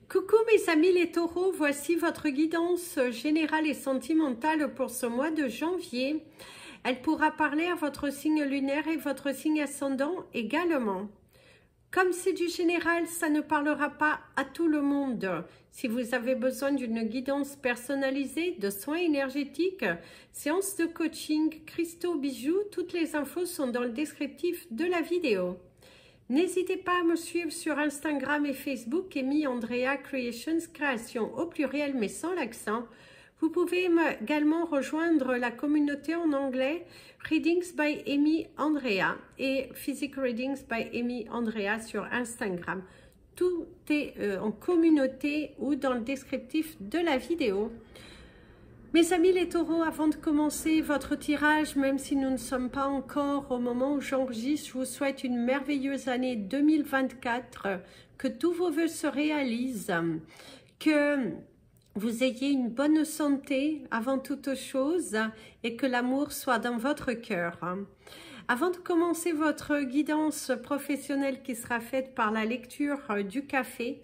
Coucou mes amis les taureaux, voici votre guidance générale et sentimentale pour ce mois de janvier. Elle pourra parler à votre signe lunaire et votre signe ascendant également. Comme c'est du général, ça ne parlera pas à tout le monde. Si vous avez besoin d'une guidance personnalisée, de soins énergétiques, séances de coaching, cristaux, bijoux, toutes les infos sont dans le descriptif de la vidéo. N'hésitez pas à me suivre sur Instagram et Facebook, Amy Andrea Creations, création au pluriel mais sans l'accent. Vous pouvez également rejoindre la communauté en anglais Readings by Amy Andrea et Physic Readings by Amy Andrea sur Instagram. Tout est en communauté ou dans le descriptif de la vidéo. Mes amis les taureaux, avant de commencer votre tirage, même si nous ne sommes pas encore au moment où j'enregistre, je vous souhaite une merveilleuse année 2024, que tous vos vœux se réalisent, que vous ayez une bonne santé avant toute chose et que l'amour soit dans votre cœur. Avant de commencer votre guidance professionnelle qui sera faite par la lecture du café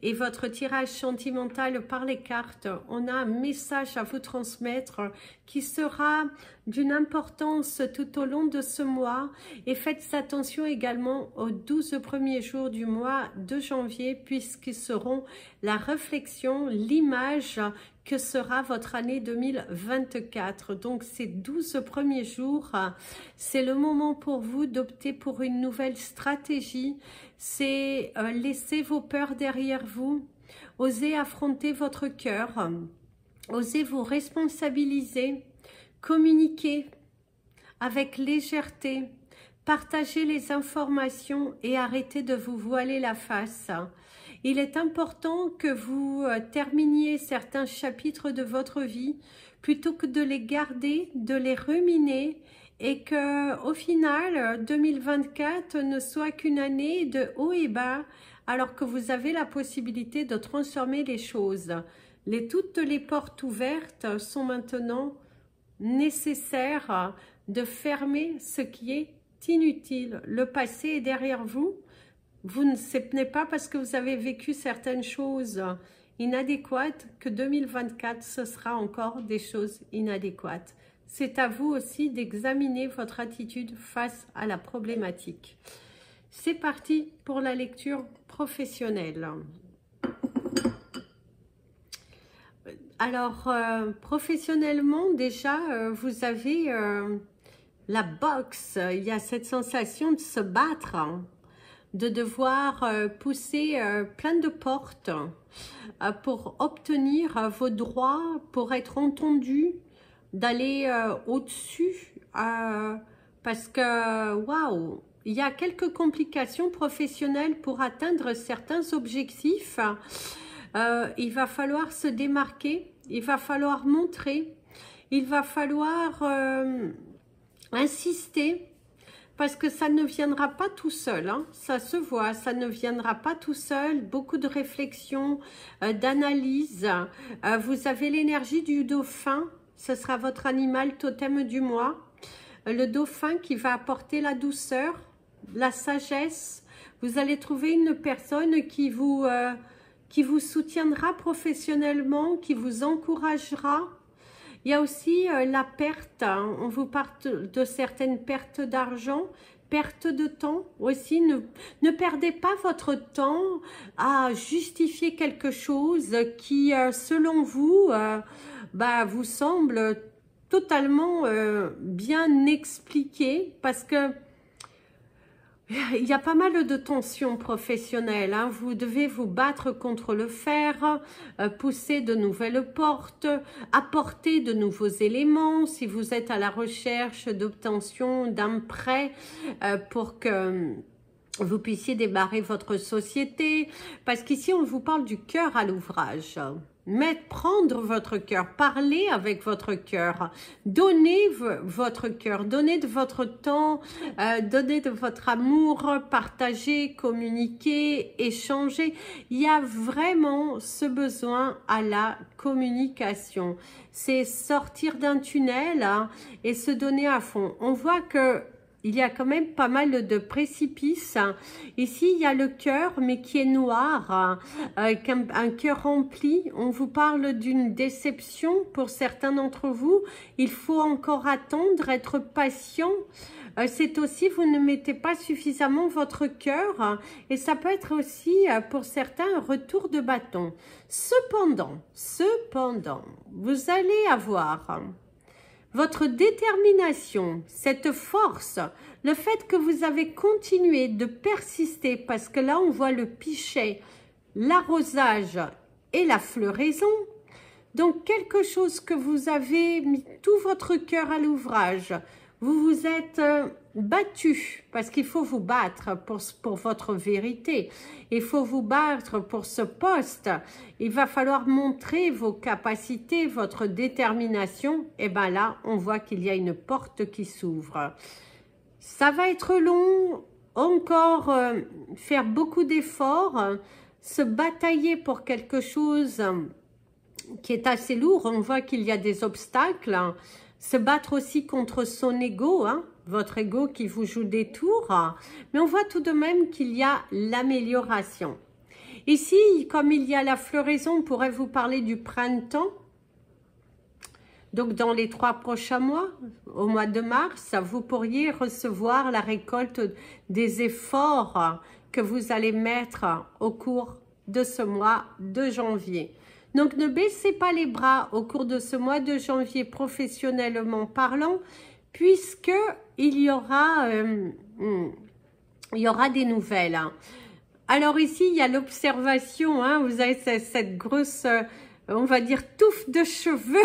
et votre tirage sentimental par les cartes, on a un message à vous transmettre qui sera d'une importance tout au long de ce mois. Et faites attention également aux 12 premiers jours du mois de janvier puisqu'ils seront la réflexion, l'image que sera votre année 2024. Donc ces 12 premiers jours, c'est le moment pour vous d'opter pour une nouvelle stratégie. C'est laisser vos peurs derrière vous, oser affronter votre cœur, oser vous responsabiliser, communiquer avec légèreté, partager les informations et arrêter de vous voiler la face. Il est important que vous terminiez certains chapitres de votre vie plutôt que de les garder, de les ruminer et que au final 2024 ne soit qu'une année de haut et bas alors que vous avez la possibilité de transformer les choses. Toutes les portes ouvertes sont maintenant nécessaires de fermer ce qui est inutile. Le passé est derrière vous. Ce n'est pas parce que vous avez vécu certaines choses inadéquates que 2024, ce sera encore des choses inadéquates. C'est à vous aussi d'examiner votre attitude face à la problématique. C'est parti pour la lecture professionnelle. Alors, professionnellement, déjà, vous avez la boxe. Il y a cette sensation de se battre, de devoir pousser plein de portes pour obtenir vos droits, pour être entendu, d'aller au-dessus, parce que, waouh, il y a quelques complications professionnelles pour atteindre certains objectifs. Il va falloir se démarquer, il va falloir montrer, il va falloir insister, parce que ça ne viendra pas tout seul, hein. Ça se voit, ça ne viendra pas tout seul. Beaucoup de réflexion, d'analyse. Vous avez l'énergie du dauphin, ce sera votre animal totem du mois. Le dauphin qui va apporter la douceur, la sagesse. Vous allez trouver une personne qui vous soutiendra professionnellement, qui vous encouragera. Il y a aussi la perte, hein. On vous parle de certaines pertes d'argent, perte de temps aussi. Ne perdez pas votre temps à justifier quelque chose qui, selon vous, vous semble totalement bien expliqué, parce que il y a pas mal de tensions professionnelles, hein. Vous devez vous battre contre le fer, pousser de nouvelles portes, apporter de nouveaux éléments si vous êtes à la recherche d'obtention d'un prêt pour que vous puissiez démarrer votre société. Parce qu'ici, on vous parle du cœur à l'ouvrage. Prendre votre cœur, parler avec votre cœur, donnez votre cœur, donnez de votre temps, donnez de votre amour, partagez, communiquez, échangez. Il y a vraiment ce besoin à la communication. C'est sortir d'un tunnel, hein, et se donner à fond. On voit que il y a quand même pas mal de précipices. Ici, il y a le cœur, mais qui est noir, un cœur rempli. On vous parle d'une déception pour certains d'entre vous. Il faut encore attendre, être patient. C'est aussi, vous ne mettez pas suffisamment votre cœur. Et ça peut être aussi, pour certains, un retour de bâton. Cependant, vous allez avoir votre détermination, cette force, le fait que vous avez continué de persister, parce que là on voit le pichet, l'arrosage et la floraison. Donc quelque chose que vous avez mis tout votre cœur à l'ouvrage, vous vous êtes battu, parce qu'il faut vous battre pour votre vérité. Il faut vous battre pour ce poste. Il va falloir montrer vos capacités, votre détermination. Et bien là, on voit qu'il y a une porte qui s'ouvre. Ça va être long, encore faire beaucoup d'efforts, se batailler pour quelque chose qui est assez lourd. On voit qu'il y a des obstacles. Se battre aussi contre son ego, votre ego qui vous joue des tours. Mais on voit tout de même qu'il y a l'amélioration. Ici, comme il y a la floraison, on pourrait vous parler du printemps. Donc, dans les 3 prochains mois, au mois de mars, vous pourriez recevoir la récolte des efforts que vous allez mettre au cours de ce mois de janvier. Donc, ne baissez pas les bras au cours de ce mois de janvier, professionnellement parlant, puisque il y aura des nouvelles. Alors ici, il y a l'observation, vous avez cette grosse, on va dire, touffe de cheveux,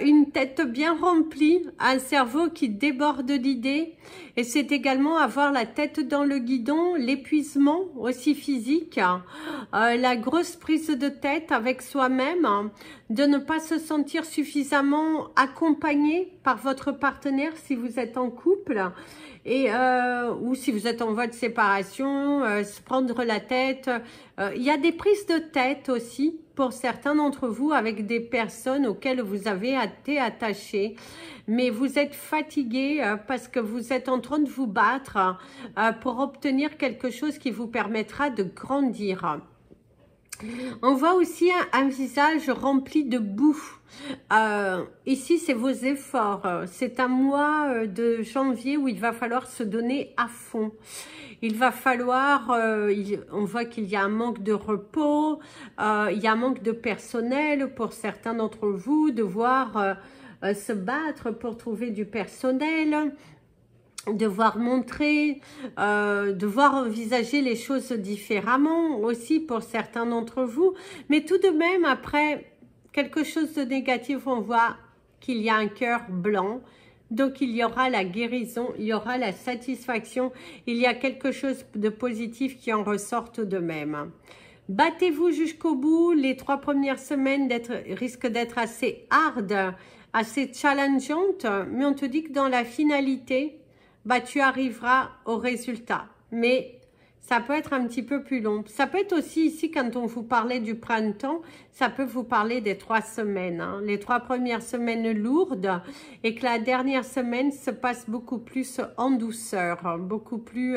une tête bien remplie, un cerveau qui déborde d'idées, et c'est également avoir la tête dans le guidon, l'épuisement aussi physique, la grosse prise de tête avec soi-même, de ne pas se sentir suffisamment accompagné par votre partenaire si vous êtes en couple, et ou si vous êtes en voie de séparation, se prendre la tête. Il y a des prises de tête aussi pour certains d'entre vous avec des personnes auxquelles vous avez été attachés, mais vous êtes fatigué parce que vous êtes en train de vous battre pour obtenir quelque chose qui vous permettra de grandir. On voit aussi un visage rempli de boue. Ici, c'est vos efforts. C'est un mois de janvier où il va falloir se donner à fond. Il va falloir, on voit qu'il y a un manque de repos, il y a un manque de personnel pour certains d'entre vous, devoir se battre pour trouver du personnel, devoir montrer, devoir envisager les choses différemment aussi pour certains d'entre vous. Mais tout de même, après quelque chose de négatif, on voit qu'il y a un cœur blanc. Donc, il y aura la guérison, il y aura la satisfaction, il y a quelque chose de positif qui en ressort tout de même. Battez-vous jusqu'au bout. Les 3 premières semaines risquent d'être assez hard, assez challengeantes, mais on te dit que dans la finalité, tu arriveras au résultat. Mais ça peut être un petit peu plus long. Ça peut être aussi ici, quand on vous parlait du printemps, ça peut vous parler des 3 semaines. Les 3 premières semaines lourdes et que la dernière semaine se passe beaucoup plus en douceur, beaucoup plus,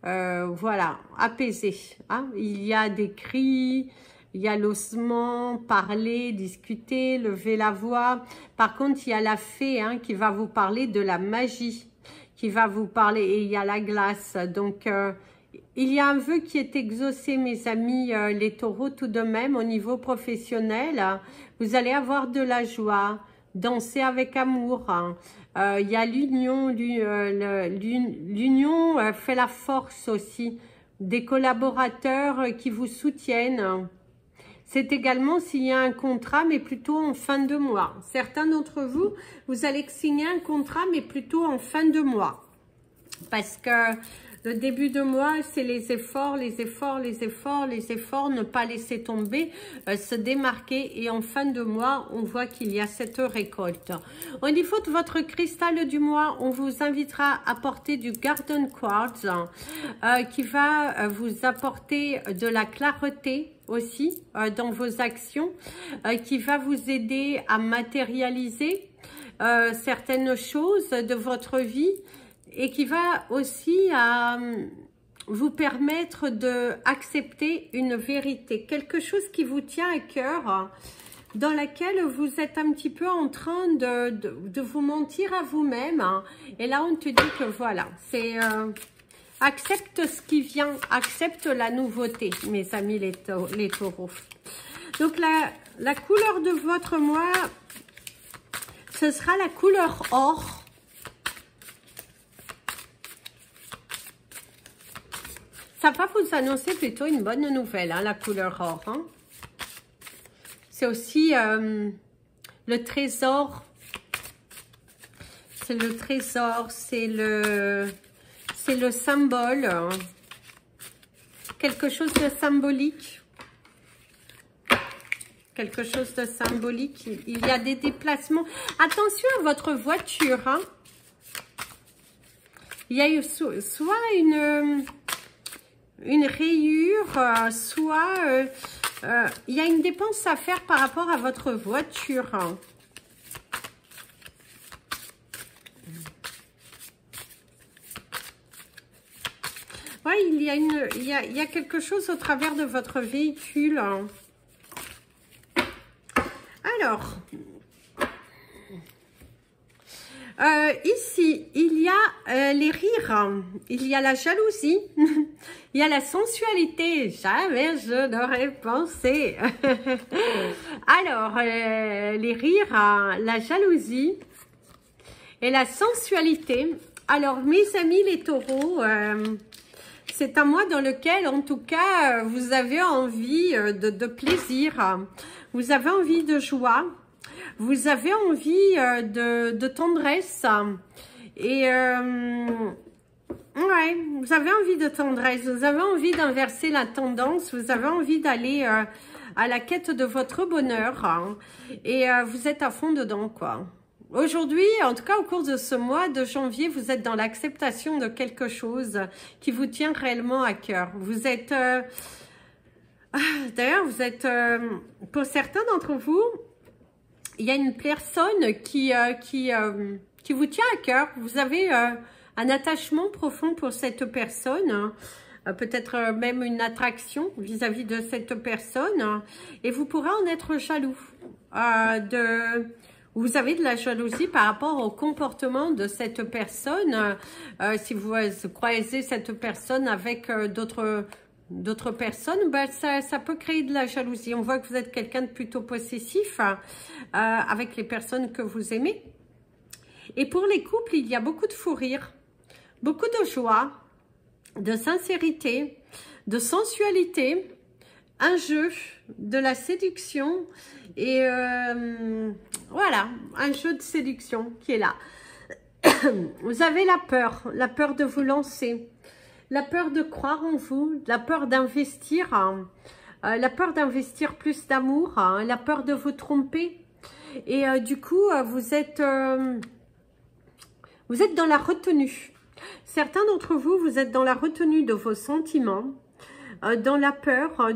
voilà, apaisée. Il y a des cris, il y a l'osement, parler, discuter, lever la voix. Par contre, il y a la fée qui va vous parler de la magie, qui va vous parler, et il y a la glace. Donc, il y a un vœu qui est exaucé, mes amis, les taureaux, tout de même, au niveau professionnel. Vous allez avoir de la joie, danser avec amour. Il y a l'union, l'union fait la force aussi. Des collaborateurs qui vous soutiennent. C'est également s'il y a un contrat, mais plutôt en fin de mois. Certains d'entre vous, vous allez signer un contrat, mais plutôt en fin de mois. Parce que le début de mois, c'est les efforts, les efforts, les efforts, les efforts, ne pas laisser tomber, se démarquer. Et en fin de mois, on voit qu'il y a cette récolte. Au niveau de votre cristal du mois, on vous invitera à porter du Garden Quartz qui va vous apporter de la clarté aussi dans vos actions, qui va vous aider à matérialiser certaines choses de votre vie. et qui va aussi vous permettre d'accepter une vérité, quelque chose qui vous tient à cœur, dans laquelle vous êtes un petit peu en train de vous mentir à vous-même. Et là, on te dit que voilà, c'est... accepte ce qui vient, accepte la nouveauté, mes amis les taureaux. Donc, la couleur de votre mois, ce sera la couleur or. Ça va vous annoncer plutôt une bonne nouvelle, hein, la couleur or. Hein. C'est aussi le trésor. C'est le trésor, c'est le symbole. Hein. Quelque chose de symbolique. Quelque chose de symbolique. Il y a des déplacements. Attention à votre voiture. Hein. Il y a eu soit une rayure, soit il y a une dépense à faire par rapport à votre voiture. Ouais, il y a quelque chose au travers de votre véhicule. Alors, ici, il y a les rires, il y a la jalousie, il y a la sensualité. Jamais je n'aurais pensé. Alors, les rires, la jalousie et la sensualité. Alors, mes amis les taureaux, c'est un mois dans lequel, en tout cas, vous avez envie de plaisir, vous avez envie de joie, vous avez envie de tendresse et ouais, vous avez envie de tendresse, vous avez envie d'inverser la tendance, vous avez envie d'aller à la quête de votre bonheur hein, et vous êtes à fond dedans quoi. Aujourd'hui, en tout cas au cours de ce mois de janvier, vous êtes dans l'acceptation de quelque chose qui vous tient réellement à cœur. Vous êtes, d'ailleurs, vous êtes, pour certains d'entre vous, il y a une personne qui vous tient à cœur. Vous avez un attachement profond pour cette personne, peut-être même une attraction vis-à-vis de cette personne, et vous pourrez en être jaloux Vous avez de la jalousie par rapport au comportement de cette personne. Si vous croisez cette personne avec d'autres personnes, ben ça peut créer de la jalousie. On voit que vous êtes quelqu'un de plutôt possessif avec les personnes que vous aimez. Et pour les couples, il y a beaucoup de fou rire, beaucoup de joie, de sincérité, de sensualité, un jeu, de la séduction et voilà, un jeu de séduction qui est là. Vous avez la peur de vous lancer, la peur de croire en vous, la peur d'investir, la peur d'investir plus d'amour, la peur de vous tromper. Et du coup, vous êtes dans la retenue. Certains d'entre vous, vous êtes dans la retenue de vos sentiments, dans la peur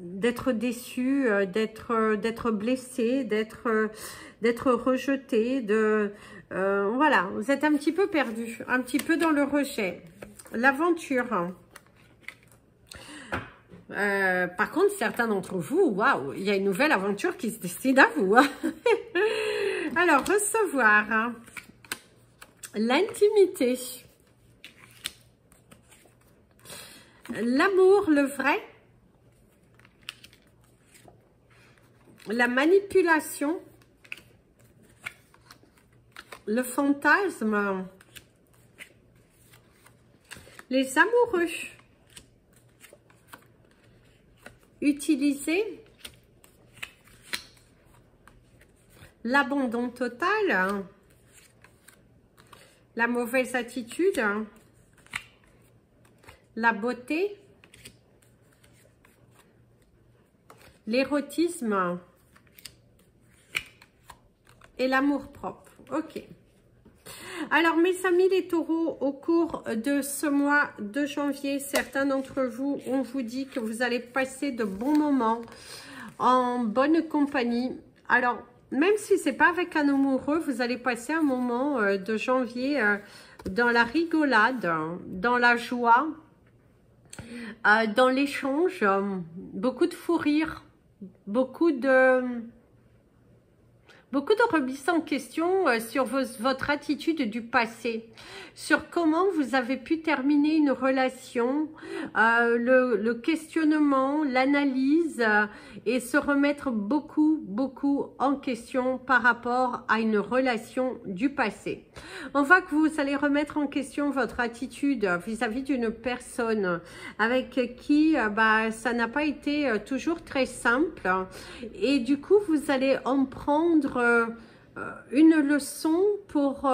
d'être déçu, d'être blessé, d'être rejeté, voilà, vous êtes un petit peu perdu, un petit peu dans le rejet. L'aventure. Par contre, certains d'entre vous, waouh, il y a une nouvelle aventure qui se décide à vous. Alors, recevoir hein, l'intimité, l'amour, le vrai, la manipulation, le fantasme, les amoureux, utiliser, l'abandon total, la mauvaise attitude, la beauté, l'érotisme et l'amour-propre. Ok. Alors, mes amis les taureaux, au cours de ce mois de janvier, certains d'entre vous, on vous dit que vous allez passer de bons moments en bonne compagnie. Alors, même si ce n'est pas avec un amoureux, vous allez passer un moment de janvier dans la rigolade, dans la joie, dans l'échange, beaucoup de fou rire, beaucoup de remises en question sur votre attitude du passé, sur comment vous avez pu terminer une relation, le questionnement, l'analyse et se remettre beaucoup en question par rapport à une relation du passé. On voit que vous allez remettre en question votre attitude vis-à-vis d'une personne avec qui ça n'a pas été toujours très simple et du coup vous allez en prendre une leçon pour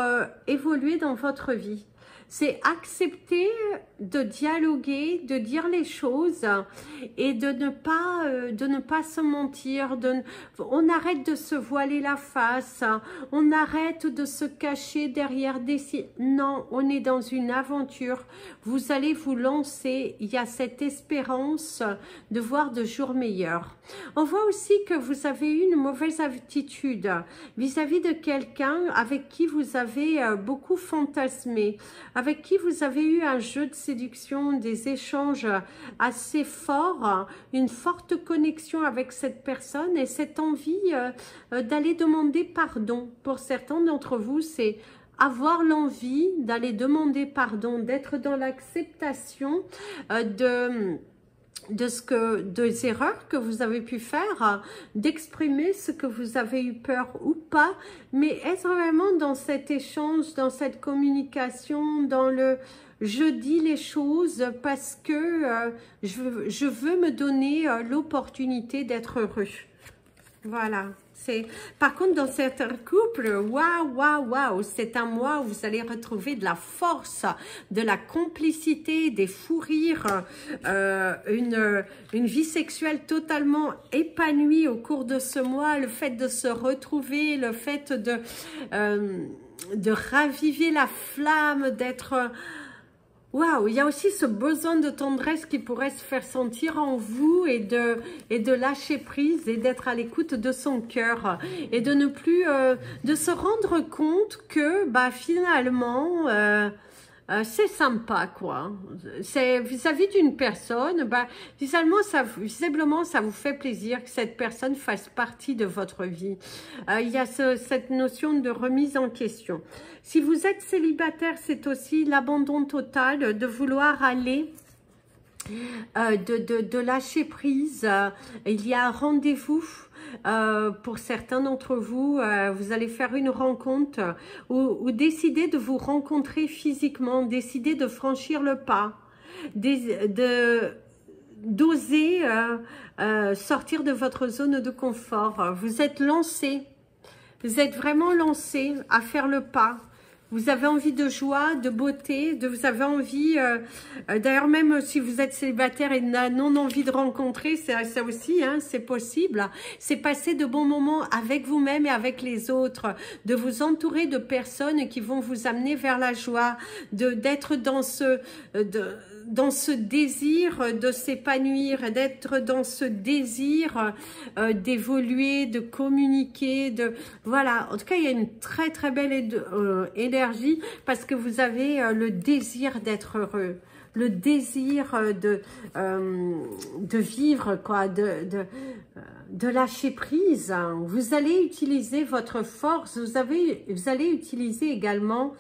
évoluer dans votre vie. C'est accepter de dialoguer, de dire les choses et de ne pas se mentir. On arrête de se voiler la face, on arrête de se cacher derrière des... Non, on est dans une aventure. Vous allez vous lancer. Il y a cette espérance de voir de jours meilleurs. On voit aussi que vous avez eu une mauvaise attitude vis-à-vis de quelqu'un avec qui vous avez beaucoup fantasmé, avec qui vous avez eu un jeu de séduction, des échanges assez forts, une forte connexion avec cette personne et cette envie d'aller demander pardon. Pour certains d'entre vous, c'est avoir l'envie d'aller demander pardon, d'être dans l'acceptation des erreurs que vous avez pu faire, d'exprimer ce que vous avez eu peur ou pas, mais être vraiment dans cet échange, dans cette communication, dans le je dis les choses parce que je veux me donner l'opportunité d'être heureux. Voilà. Par contre, dans certains couples, waouh, c'est un mois où vous allez retrouver de la force, de la complicité, des fous rires, une vie sexuelle totalement épanouie au cours de ce mois, le fait de se retrouver, le fait de raviver la flamme, d'être... Waouh, il y a aussi ce besoin de tendresse qui pourrait se faire sentir en vous et de lâcher prise et d'être à l'écoute de son cœur et de ne plus, de se rendre compte que finalement, c'est sympa quoi. C'est vis-à-vis d'une personne, visiblement ça vous fait plaisir que cette personne fasse partie de votre vie. Il y a cette notion de remise en question. Si vous êtes célibataire, c'est aussi l'abandon total, de vouloir aller, de lâcher prise. Il y a un rendez-vous. Pour certains d'entre vous, vous allez faire une rencontre ou décider de vous rencontrer physiquement, décider de franchir le pas, d'oser sortir de votre zone de confort. Vous êtes lancé, vous êtes vraiment lancé à faire le pas. Vous avez envie de joie, de beauté, vous avez envie, d'ailleurs même si vous êtes célibataire et non envie de rencontrer, ça aussi, hein, c'est possible. C'est passer de bons moments avec vous-même et avec les autres, de vous entourer de personnes qui vont vous amener vers la joie, d'être dans ce désir de s'épanouir, d'être dans ce désir d'évoluer, de communiquer, voilà. En tout cas, il y a une très très belle énergie parce que vous avez le désir d'être heureux, le désir de vivre, quoi, de lâcher prise. Vous allez utiliser votre force, vous allez utiliser également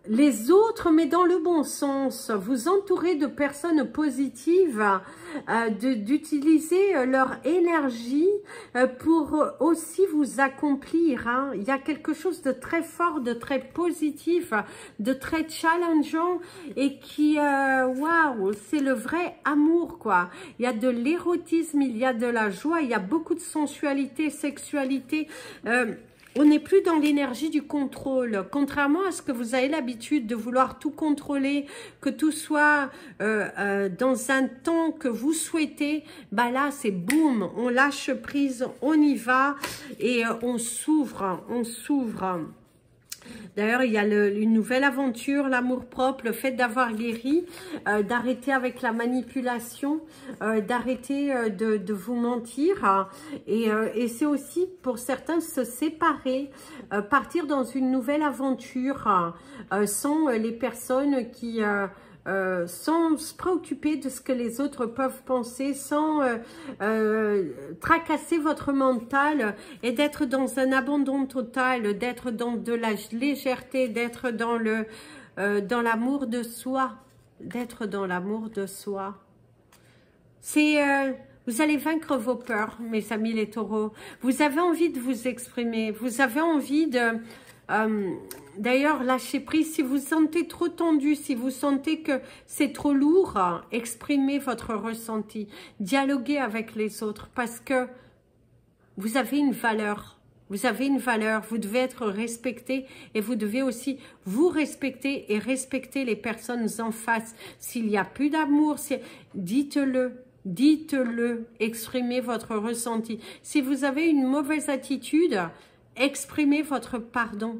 les autres, mais dans le bon sens, vous entourez de personnes positives, d'utiliser leur énergie pour aussi vous accomplir. Hein. Il y a quelque chose de très fort, de très positif, de très challengeant et qui, waouh, c'est le vrai amour, quoi. Il y a de l'érotisme, il y a de la joie, il y a beaucoup de sensualité, sexualité. On n'est plus dans l'énergie du contrôle, contrairement à ce que vous avez l'habitude de vouloir tout contrôler, que tout soit dans un temps que vous souhaitez. Là, c'est boum, on lâche prise, on y va et on s'ouvre, on s'ouvre. D'ailleurs, il y a une nouvelle aventure, l'amour-propre, le fait d'avoir guéri, d'arrêter avec la manipulation, d'arrêter de vous mentir. Et c'est aussi pour certains se séparer, partir dans une nouvelle aventure sans les personnes qui... sans se préoccuper de ce que les autres peuvent penser, sans tracasser votre mental et d'être dans un abandon total, d'être dans de la légèreté, d'être dans l'amour de soi, d'être dans l'amour de soi. C'est... vous allez vaincre vos peurs, mes amis les taureaux. Vous avez envie de vous exprimer, vous avez envie de... D'ailleurs, lâchez prise. Si vous sentez trop tendu, si vous sentez que c'est trop lourd, exprimez votre ressenti. Dialoguez avec les autres parce que vous avez une valeur. Vous avez une valeur. Vous devez être respecté et vous devez aussi vous respecter et respecter les personnes en face. S'il n'y a plus d'amour, dites-le. Dites-le. Exprimez votre ressenti. Si vous avez une mauvaise attitude, exprimez votre pardon.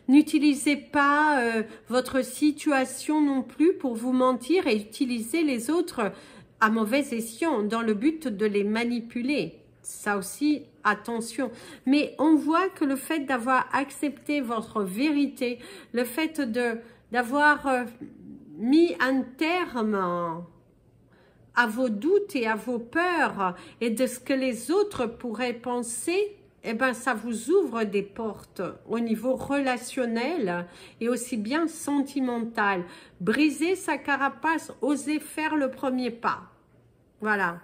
N'utilisez pas votre situation non plus pour vous mentir et utilisez les autres à mauvais escient dans le but de les manipuler. Ça aussi, attention. Mais on voit que le fait d'avoir accepté votre vérité, le fait d'avoir mis un terme à vos doutes et à vos peurs et de ce que les autres pourraient penser, eh ben, ça vous ouvre des portes au niveau relationnel et aussi bien sentimental. Briser sa carapace, oser faire le premier pas. Voilà.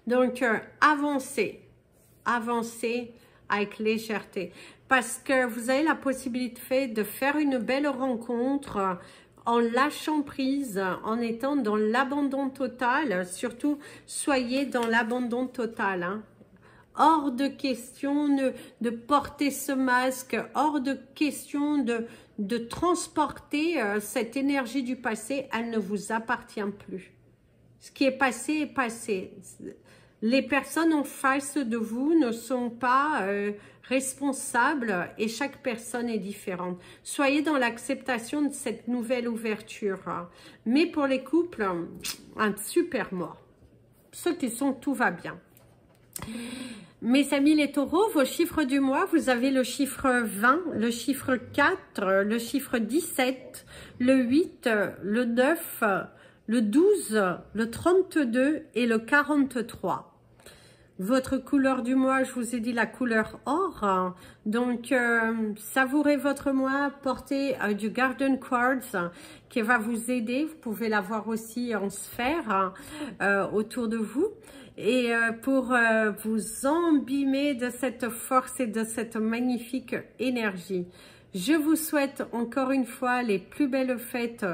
Donc, avancez. Avancez avec légèreté. Parce que vous avez la possibilité de faire une belle rencontre en lâchant prise, en étant dans l'abandon total. Surtout, soyez dans l'abandon total, hein. Hors de question de porter ce masque, hors de question de transporter cette énergie du passé, elle ne vous appartient plus. Ce qui est passé est passé. Les personnes en face de vous ne sont pas responsables et chaque personne est différente. Soyez dans l'acceptation de cette nouvelle ouverture. Mais pour les couples, un super mort. Ceux qui sont tout va bien. Mes amis les taureaux, vos chiffres du mois, vous avez le chiffre 20, le chiffre 4, le chiffre 17, le 8, le 9, le 12, le 32 et le 43. Votre couleur du mois, je vous ai dit la couleur or. Donc, savourez votre mois, portez du Garden Quartz qui va vous aider. Vous pouvez l'avoir aussi en sphère autour de vous. Et pour vous embimer de cette force et de cette magnifique énergie. Je vous souhaite encore une fois les plus belles fêtes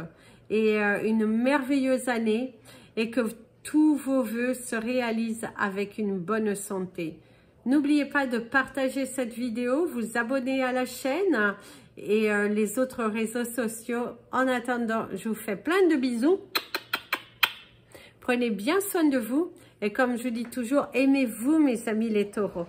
et une merveilleuse année et que tous vos vœux se réalisent avec une bonne santé. N'oubliez pas de partager cette vidéo, vous abonner à la chaîne et les autres réseaux sociaux. En attendant, je vous fais plein de bisous. Prenez bien soin de vous. Et comme je dis toujours, aimez-vous mes amis les taureaux.